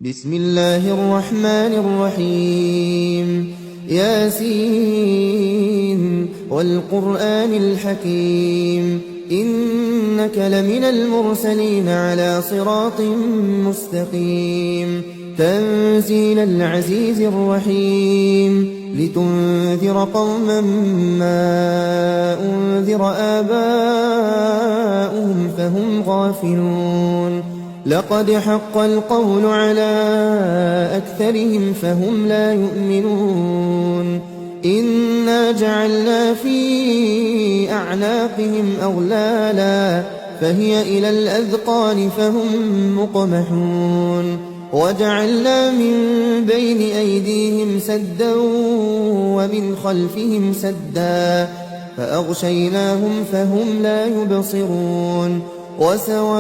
بسم الله الرحمن الرحيم ياسين والقرآن الحكيم إنك لمن المرسلين على صراط مستقيم تنزيل العزيز الرحيم لتنذر قوما ما أنذر آباؤهم فهم غافلون لقد حق القول على أكثرهم فهم لا يؤمنون إنا جعلنا في أعناقهم أغلالا فهي إلى الأذقان فهم مقمحون وجعلنا من بين أيديهم سدا ومن خلفهم سدا فأغشيناهم فهم لا يبصرون وسواء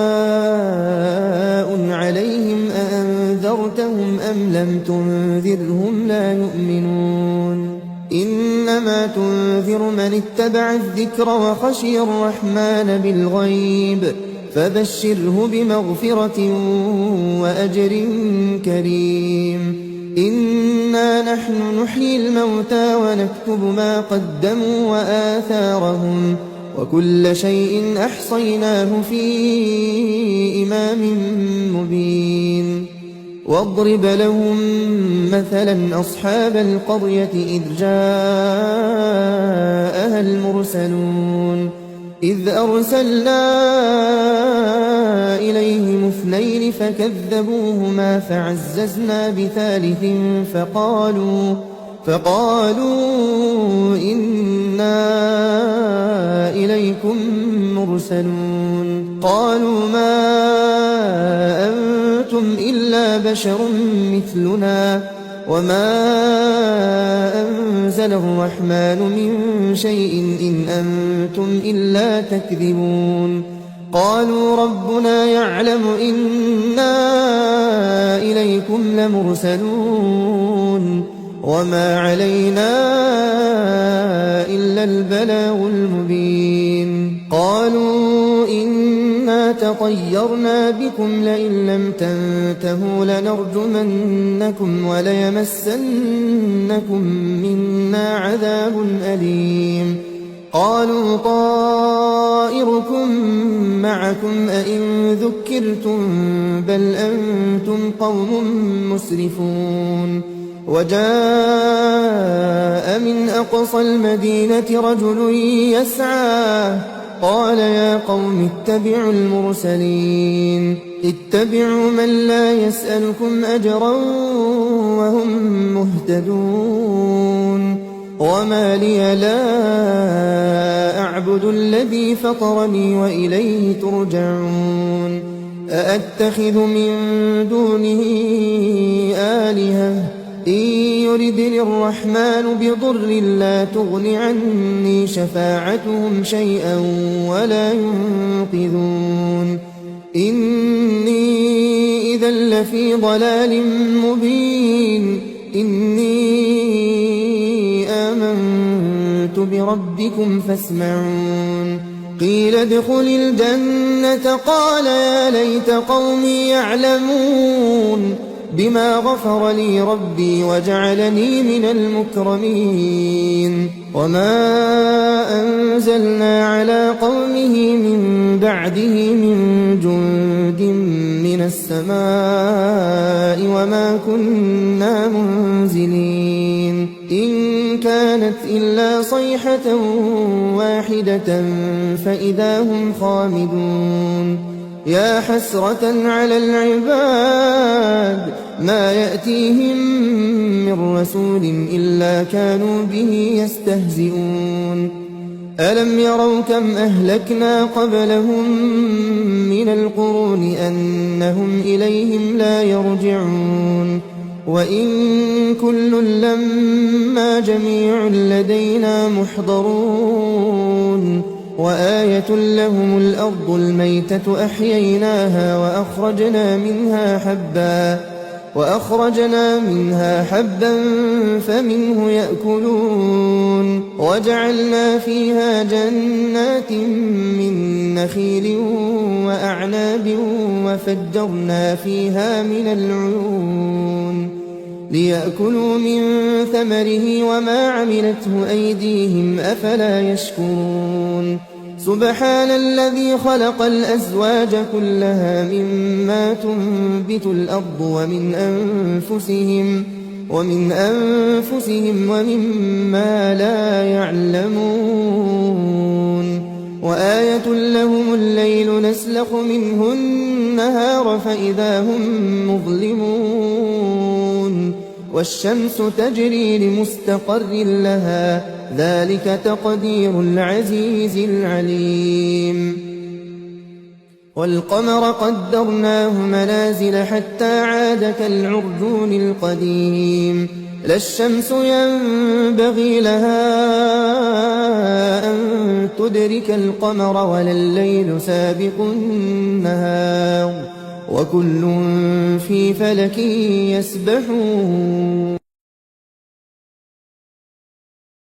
عليهم أأنذرتهم أم لم تنذرهم لا يؤمنون إنما تنذر من اتبع الذكر وخشي الرحمن بالغيب فبشره بمغفرة وأجر كريم إنا نحن نحيي الموتى ونكتب ما قدموا وآثارهم وكل شيء أحصيناه في إمام مبين واضرب لهم مثلا أصحاب القرية إذ جاءها المرسلون إذ أرسلنا إليهم اثنين فكذبوهما فعززنا بثالث فقالوا إنا إليكم مرسلون قالوا ما أنتم إلا بشر مثلنا وما أنزل الرحمن من شيء إن أنتم إلا تكذبون قالوا ربنا يعلم إنا إليكم لمرسلون وما علينا إلا البلاغ المبين قالوا إنا تطيرنا بكم لئن لم تنتهوا لنرجمنكم وليمسنكم منا عذاب أليم قالوا طائركم معكم أئن ذكرتم بل أنتم قوم مسرفون وجاء من أقصى المدينة رجل يسعى قال يا قوم اتبعوا المرسلين اتبعوا من لا يسألكم أجرا وهم مهتدون وما لي لا أعبد الذي فطرني وإليه ترجعون أأتخذ من دونه آلهة إن يردني الرحمن بضر لا تغن عني شفاعتهم شيئا ولا ينقذون إني إذا لفي ضلال مبين إني آمنت بربكم فاسمعون قيل ادخل الجنة قال يا ليت قومي يعلمون بما غفر لي ربي وجعلني من المكرمين وما أنزلنا على قومه من بعده من جند من السماء وما كنا منزلين إن كانت إلا صيحة واحدة فإذا هم خامدون يا حسرة على العباد ما يأتيهم من رسول إلا كانوا به يستهزئون ألم يروا كم أهلكنا قبلهم من القرون أنهم إليهم لا يرجعون وإن كل لما جميع لدينا محضرون وآية لهم الأرض الميتة أحييناها وأخرجنا منها حبا وأخرجنا منها حبا فمنه يأكلون وجعلنا فيها جنات من نخيل وأعناب وفجرنا فيها من العيون ليأكلوا من ثمره وما عملته أيديهم أفلا يشكرون سبحان الذي خلق الأزواج كلها مما تنبت الأرض ومن أنفسهم ومما لا يعلمون وآية لهم الليل نسلخ منه النهار فإذا هم مظلمون والشمس تجري لمستقر لها ذلك تقدير العزيز العليم والقمر قدرناه منازل حتى عاد كالعرجون القديم لا الشمس ينبغي لها أن تدرك القمر ولا الليل سابق النهار وكل في فلك يسبحون